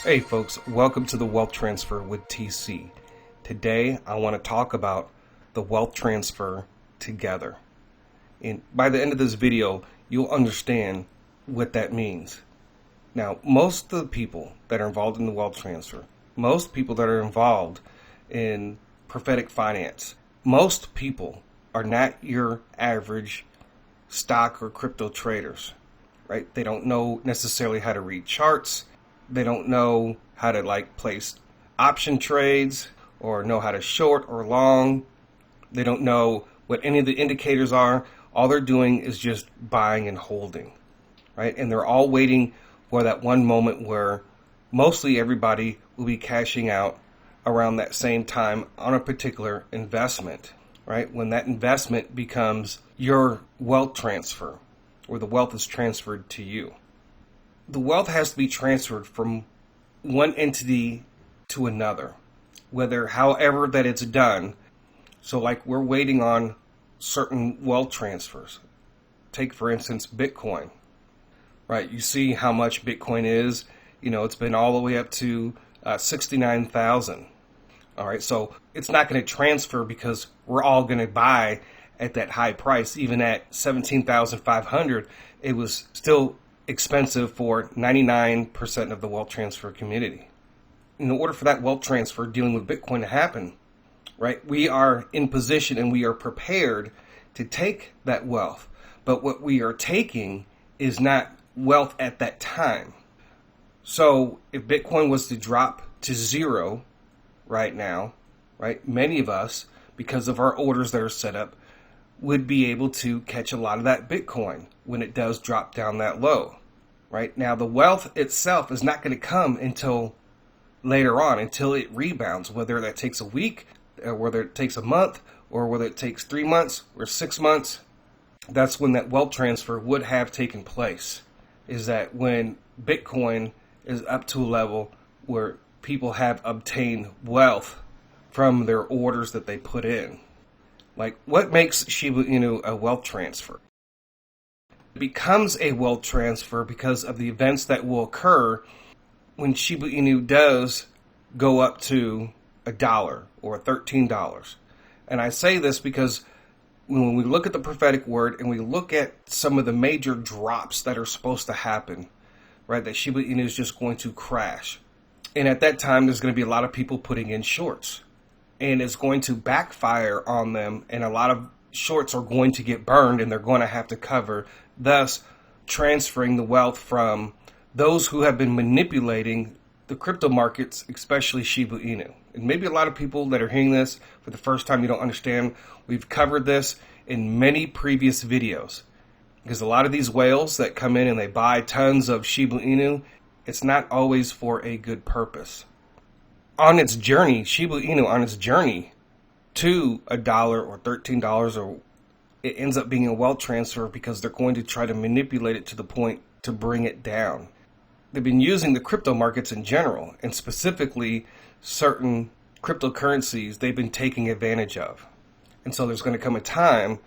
Hey folks, welcome to the Wealth Transfer with TC. Today I want to talk about the wealth transfer together. And by the end of this video, you'll understand what that means. Now, most of the people that are involved in the wealth transfer, most people that are involved in prophetic finance, most people are not your average stock or crypto traders, right? They don't know necessarily how to read charts. They don't know how to place option trades or know how to short or long. They don't know what any of the indicators are. All they're doing is just buying and holding, right? And they're all waiting for that one moment where mostly everybody will be cashing out around that same time on a particular investment, right? When that investment becomes your wealth transfer, or the wealth is transferred to you. The wealth has to be transferred from one entity to another, however that it's done. So we're waiting on certain wealth transfers. Take, for instance, Bitcoin, right? You see how much Bitcoin is. It's been all the way up to 69,000. All right. So it's not going to transfer because we're all going to buy at that high price. Even at 17,500, it was still expensive for 99% of the wealth transfer community. In order for that wealth transfer dealing with Bitcoin to happen, right, we are in position and we are prepared to take that wealth. But what we are taking is not wealth at that time. So if Bitcoin was to drop to zero right now, right, many of us, because of our orders that are set up, would be able to catch a lot of that Bitcoin when it does drop down that low. Right now, the wealth itself is not going to come until later on, until it rebounds, whether that takes a week, or whether it takes a month, or whether it takes 3 months or 6 months. That's when that wealth transfer would have taken place, is that when Bitcoin is up to a level where people have obtained wealth from their orders that they put in. What makes Shiba Inu a wealth transfer? It becomes a wealth transfer because of the events that will occur when Shiba Inu does go up to $1 or $13. And I say this because when we look at the prophetic word and we look at some of the major drops that are supposed to happen, right, that Shiba Inu is just going to crash. And at that time, there's going to be a lot of people putting in shorts. And it's going to backfire on them, and a lot of shorts are going to get burned, and they're going to have to cover, thus transferring the wealth from those who have been manipulating the crypto markets, especially Shiba Inu. And maybe a lot of people that are hearing this for the first time, you don't understand. We've covered this in many previous videos, because a lot of these whales that come in and they buy tons of Shiba Inu, it's not always for a good purpose. On its journey, Shiba Inu, on its journey to $1 or $13, or it ends up being a wealth transfer because they're going to try to manipulate it to the point to bring it down. They've been using the crypto markets in general, and specifically certain cryptocurrencies they've been taking advantage of. And so there's going to come a time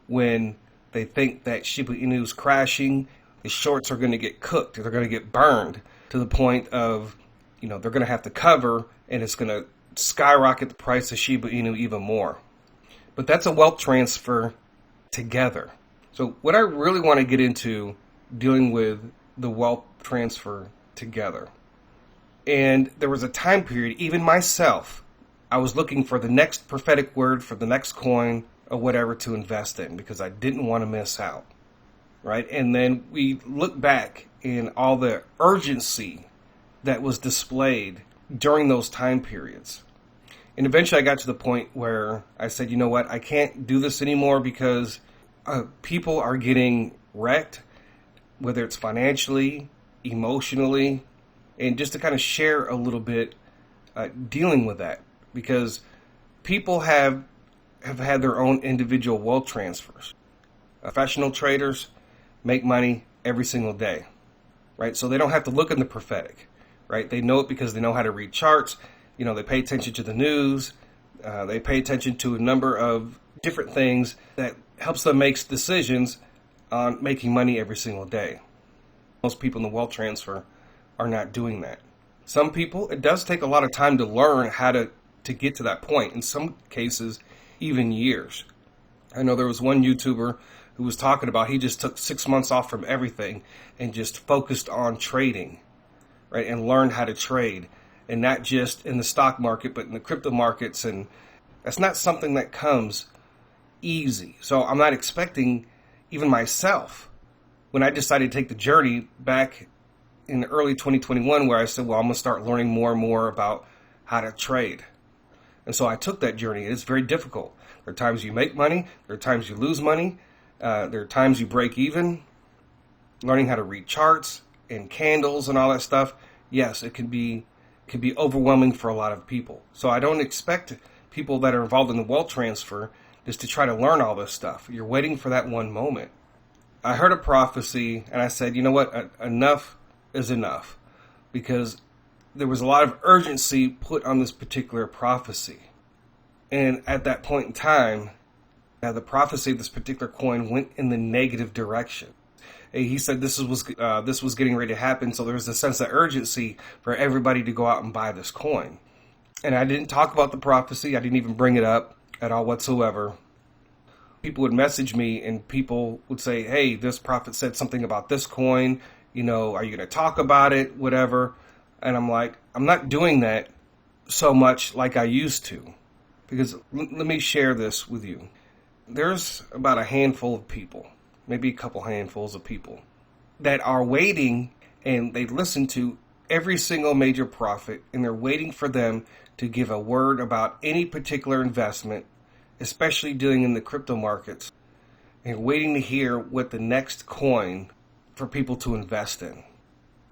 when they think that Shiba Inu is crashing, the shorts are going to get cooked, they're going to get burned to the point of, they're going to have to cover, and it's going to skyrocket the price of Shiba Inu even more. But that's a wealth transfer together. So what I really want to get into dealing with the wealth transfer together. And there was a time period, even myself, I was looking for the next prophetic word for the next coin or whatever to invest in because I didn't want to miss out. Right? And then we look back in all the urgency that was displayed during those time periods. And eventually I got to the point where I said, you know what, I can't do this anymore because people are getting wrecked, whether it's financially, emotionally, and just to kind of share a little bit dealing with that, because people have had their own individual wealth transfers. Professional traders make money every single day, right? So they don't have to look in the prophetic. Right? They know it because they know how to read charts. They pay attention to the news. They pay attention to a number of different things that helps them make decisions on making money every single day. Most people in the wealth transfer are not doing that. Some people, it does take a lot of time to learn how to get to that point. In some cases, even years. I know there was one YouTuber who was talking about he just took 6 months off from everything and just focused on trading, right? And learned how to trade, and not just in the stock market, but in the crypto markets. And that's not something that comes easy. So I'm not expecting even myself, when I decided to take the journey back in early 2021, where I said, well, I'm going to start learning more and more about how to trade. And so I took that journey. It's very difficult. There are times you make money. There are times you lose money. There are times you break even. Learning how to read charts and candles and all that stuff. Yes, it can be overwhelming for a lot of people. So I don't expect people that are involved in the wealth transfer just to try to learn all this stuff. You're waiting for that one moment. I heard a prophecy and I said, you know what? Enough is enough, because there was a lot of urgency put on this particular prophecy. And at that point in time, the prophecy of this particular coin went in the negative direction. He said this was getting ready to happen, so there was a sense of urgency for everybody to go out and buy this coin. And I didn't talk about the prophecy. I didn't even bring it up at all whatsoever. People would message me and people would say, hey, this prophet said something about this coin. You know, are you going to talk about it? Whatever. And I'm like, I'm not doing that so much like I used to. Because let me share this with you. There's about a handful of people, maybe a couple handfuls of people, that are waiting, and they listen to every single major prophet, and they're waiting for them to give a word about any particular investment, especially dealing in the crypto markets, and waiting to hear what the next coin for people to invest in.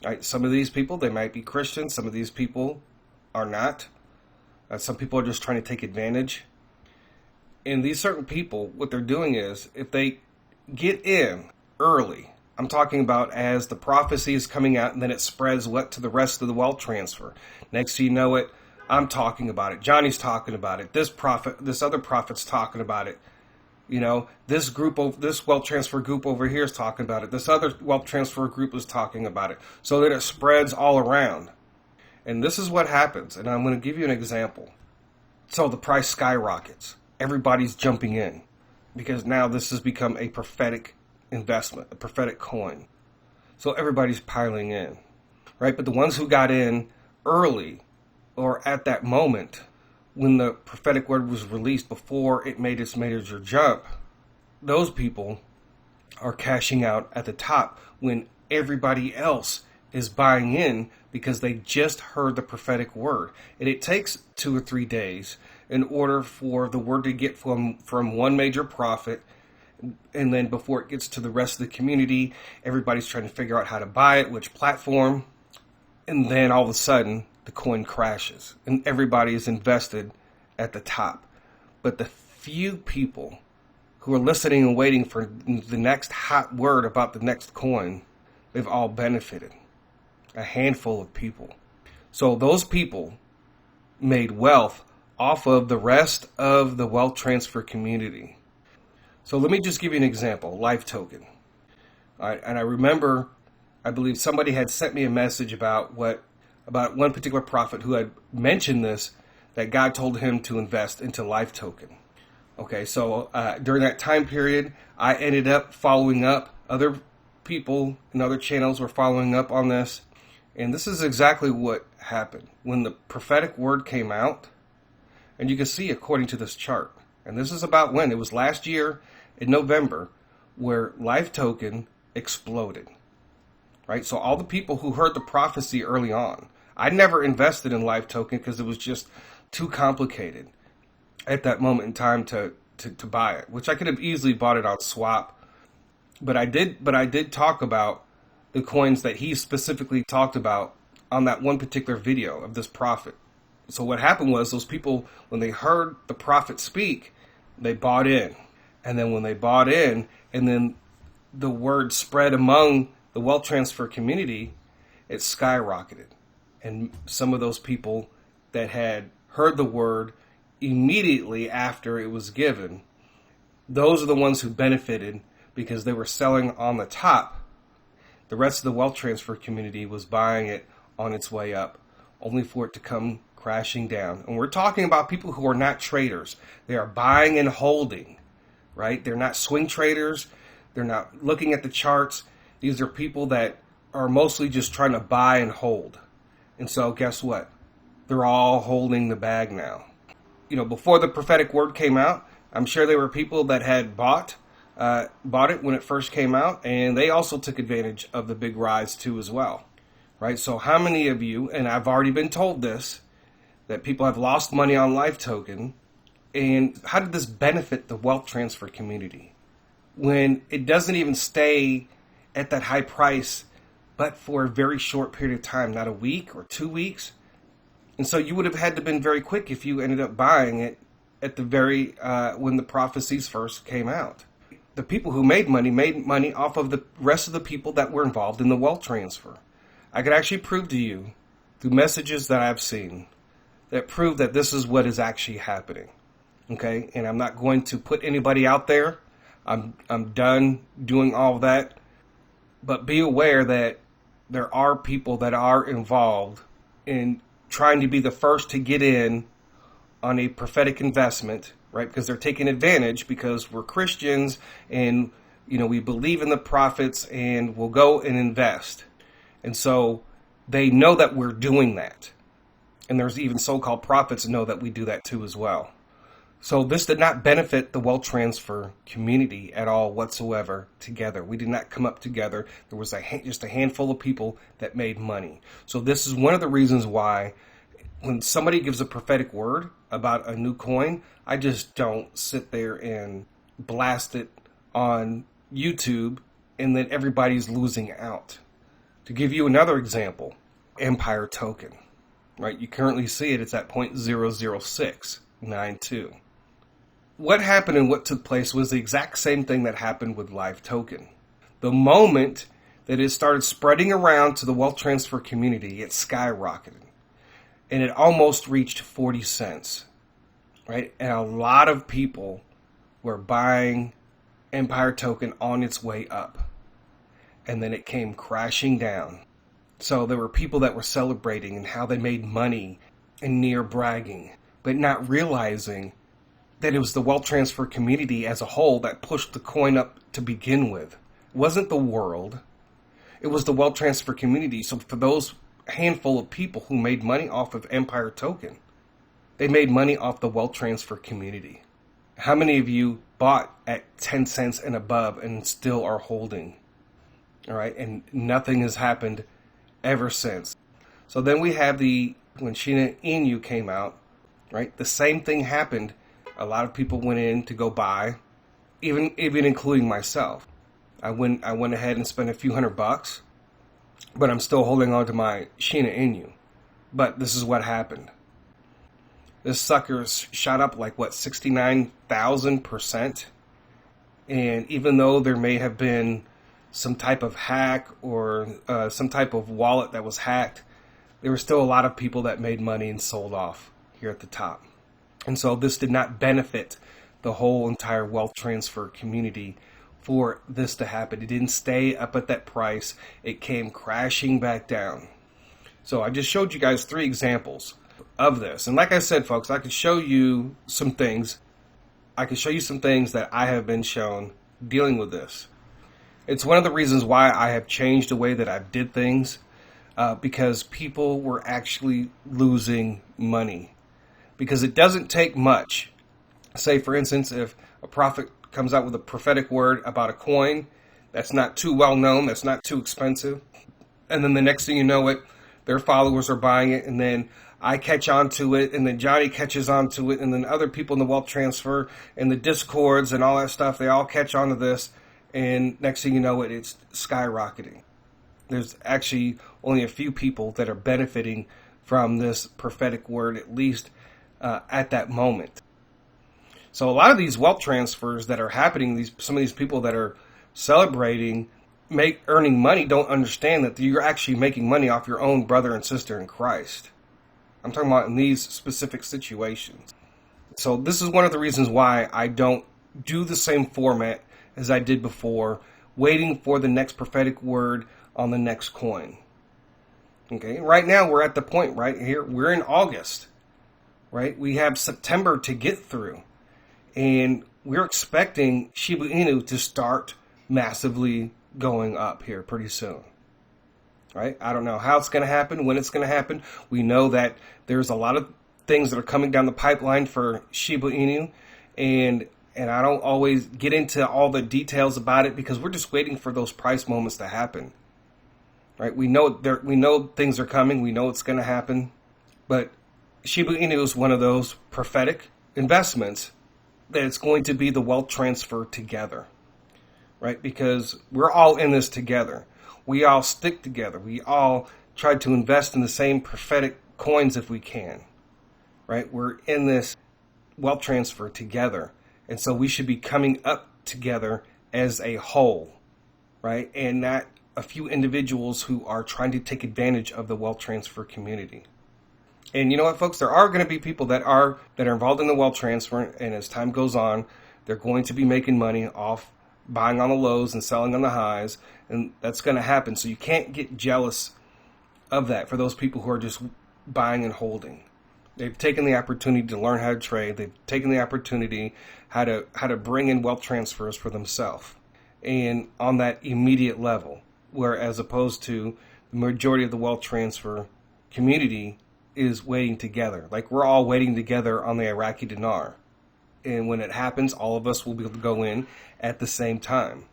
Right? Some of these people, they might be Christians. Some of these people are not. Some people are just trying to take advantage. And these certain people, what they're doing is, if they get in early, I'm talking about as the prophecy is coming out and then it spreads to the rest of the wealth transfer. Next thing you know it, I'm talking about it. Johnny's talking about it. This other prophet's talking about it. You know, this wealth transfer group over here is talking about it. This other wealth transfer group is talking about it. So that it spreads all around. And this is what happens. And I'm going to give you an example. So the price skyrockets. Everybody's jumping in because now this has become a prophetic investment, a prophetic coin. So everybody's piling in, right? But the ones who got in early or at that moment when the prophetic word was released before it made its major jump, those people are cashing out at the top when everybody else is buying in because they just heard the prophetic word. And it takes 2 or 3 days in order for the word to get from one major prophet, and then before it gets to the rest of the community, everybody's trying to figure out how to buy it, which platform, and then all of a sudden the coin crashes and everybody is invested at the top. But the few people who are listening and waiting for the next hot word about the next coin, they've all benefited. A handful of people. So those people made wealth off of the rest of the wealth transfer community. So let me just give you an example. Life token. All right, and I remember, I believe somebody had sent me a message about one particular prophet who had mentioned this, that God told him to invest into Life token. Okay, so during that time period, I ended up following up. Other people and other channels were following up on this. And this is exactly what happened. When the prophetic word came out, and you can see according to this chart, and this is about when, it was last year in November, where Life token exploded. Right? So all the people who heard the prophecy early on, I never invested in Life token because it was just too complicated at that moment in time to buy it, which I could have easily bought it on swap. But I did talk about the coins that he specifically talked about on that one particular video of this prophet. So what happened was, those people, when they heard the prophet speak, they bought in. And then when they bought in, and then the word spread among the wealth transfer community, it skyrocketed. And some of those people that had heard the word immediately after it was given, those are the ones who benefited because they were selling on the top. The rest of the wealth transfer community was buying it on its way up, only for it to come crashing down. And we're talking about people who are not traders. They are buying and holding, right? They're not swing traders. They're not looking at the charts. These are people that are mostly just trying to buy and hold. And so guess what? They're all holding the bag now. You know, before the prophetic word came out, I'm sure there were people that had bought it when it first came out, and they also took advantage of the big rise too as well, right? So how many of you, and I've already been told this, that people have lost money on Live Token, and how did this benefit the wealth transfer community when it doesn't even stay at that high price but for a very short period of time, not a week or 2 weeks? And so you would have had to been very quick if you ended up buying it at the very when the prophecies first came out. The people who made money off of the rest of the people that were involved in the wealth transfer. I could actually prove to you through messages that I've seen that prove that this is what is actually happening. Okay, and I'm not going to put anybody out there. I'm done doing all of that. But be aware that there are people that are involved in trying to be the first to get in on a prophetic investment, right? Because they're taking advantage because we're Christians and, you know, we believe in the prophets and we'll go and invest. And so they know that we're doing that. And there's even so-called prophets know that we do that too as well. So this did not benefit the wealth transfer community at all whatsoever together. We did not come up together. There was just a handful of people that made money. So this is one of the reasons why when somebody gives a prophetic word about a new coin, I just don't sit there and blast it on YouTube and then everybody's losing out. To give you another example, Empire token, right? You currently see it. It's at 0.00692. What happened and what took place was the exact same thing that happened with Live Token. The moment that it started spreading around to the wealth transfer community, it skyrocketed. And it almost reached 40 cents, right? And a lot of people were buying Empire token on its way up. And then it came crashing down. So there were people that were celebrating and how they made money and near bragging, but not realizing that it was the wealth transfer community as a whole that pushed the coin up to begin with. It wasn't the world. It was the wealth transfer community. So for those handful of people who made money off of Empire token, they made money off the wealth transfer community. How many of you bought at 10 cents and above and still are holding? All right. And nothing has happened ever since. So then we have when Shiba Inu came out, right? The same thing happened. A lot of people went in to go buy, even including myself. I went ahead and spent a few $100, but I'm still holding on to my Shiba Inu. But this is what happened. This sucker shot up like 69,000%. And even though there may have been some type of hack or some type of wallet that was hacked, there were still a lot of people that made money and sold off here at the top. And so this did not benefit the whole entire wealth transfer community for this to happen. It didn't stay up at that price. It came crashing back down. So I just showed you guys 3 examples of this. And like I said, folks, I could show you some things. I could show you some things that I have been shown dealing with this. It's one of the reasons why I have changed the way that I did things, because people were actually losing money. Because it doesn't take much. Say, for instance, if a prophet comes out with a prophetic word about a coin that's not too well known, that's not too expensive, and then the next thing you know it, their followers are buying it, and then I catch on to it, and then Johnny catches on to it, and then other people in the wealth transfer and the discords and all that stuff, they all catch on to this, and next thing you know it, it's skyrocketing. There's actually only a few people that are benefiting from this prophetic word, at least at that moment. So a lot of these wealth transfers that are happening, some of these people that are celebrating, earning money, don't understand that you're actually making money off your own brother and sister in Christ. I'm talking about in these specific situations. So this is one of the reasons why I don't do the same format as I did before, waiting for the next prophetic word on the next coin. Okay, right now we're at the point right here, we're in August, right? We have September to get through, and we're expecting Shiba Inu to start massively going up here pretty soon, right? I don't know how it's going to happen, when it's going to happen. We know that there's a lot of things that are coming down the pipeline for Shiba Inu, and I don't always get into all the details about it because we're just waiting for those price moments to happen. Right? We know things are coming. We know it's going to happen. But Shiba Inu is one of those prophetic investments that it's going to be the wealth transfer together. Right? Because we're all in this together. We all stick together. We all try to invest in the same prophetic coins if we can. Right? We're in this wealth transfer together. And so we should be coming up together as a whole. Right? And not a few individuals who are trying to take advantage of the wealth transfer community. And you know what, folks? There are going to be people that are involved in the wealth transfer, and as time goes on, they're going to be making money off buying on the lows and selling on the highs, and that's going to happen. So you can't get jealous of that for those people who are just buying and holding. They've taken the opportunity to learn how to trade. They've taken the opportunity how to bring in wealth transfers for themselves, and on that immediate level. Where as opposed to the majority of the wealth transfer community is waiting together. Like we're all waiting together on the Iraqi dinar. And when it happens, all of us will be able to go in at the same time.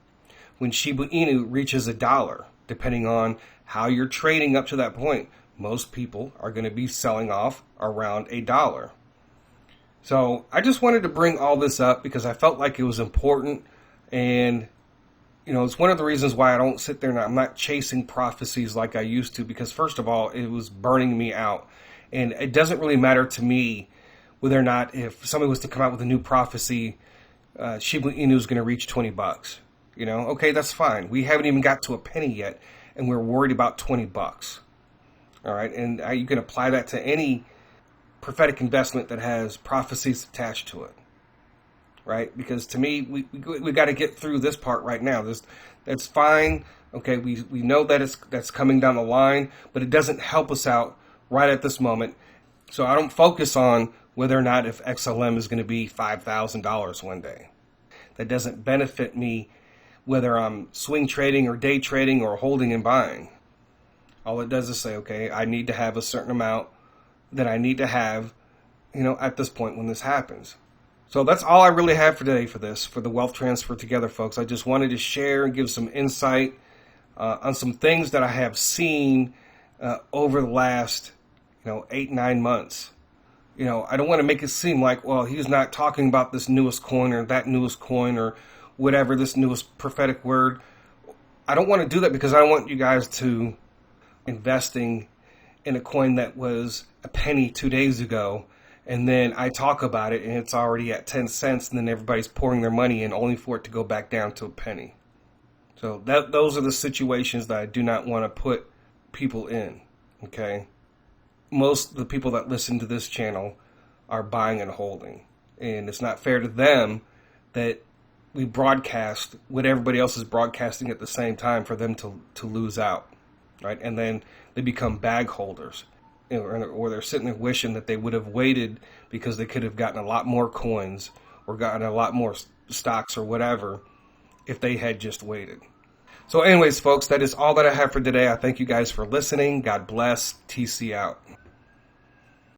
When Shiba Inu reaches $1, depending on how you're trading up to that point, most people are going to be selling off around $1. So I just wanted to bring all this up because I felt like it was important, and you know, it's one of the reasons why I don't sit there and I'm not chasing prophecies like I used to, because first of all, it was burning me out. And it doesn't really matter to me whether or not if somebody was to come out with a new prophecy, Shiba Inu is going to reach $20. You know, okay, that's fine. We haven't even got to a penny yet, and we're worried about $20. All right, and you can apply that to any prophetic investment that has prophecies attached to it. Right? Because to me, we got to get through this part right now. That's fine. Okay, we know that that's coming down the line, but it doesn't help us out right at this moment. So I don't focus on whether or not if XLM is going to be $5,000 one day. That doesn't benefit me whether I'm swing trading or day trading or holding and buying. All it does is say, okay, I need to have a certain amount that I need to have, you know, at this point when this happens. So that's all I really have for today for the wealth transfer together, folks. I just wanted to share and give some insight on some things that I have seen over the last, 8-9 months. You know, I don't want to make it seem like, well, he's not talking about this newest coin or that newest coin or whatever, this newest prophetic word. I don't want to do that because I want you guys to investing in a coin that was a penny 2 days ago. And then I talk about it and it's already at 10 cents and then everybody's pouring their money in only for it to go back down to a penny. So those are the situations that I do not want to put people in, okay? Most of the people that listen to this channel are buying and holding. And it's not fair to them that we broadcast what everybody else is broadcasting at the same time for them to lose out, right? And then they become bag holders. Or they're sitting there wishing that they would have waited because they could have gotten a lot more coins or gotten a lot more stocks or whatever if they had just waited. So anyways, folks, that is all that I have for today. I thank you guys for listening. God bless. TC out.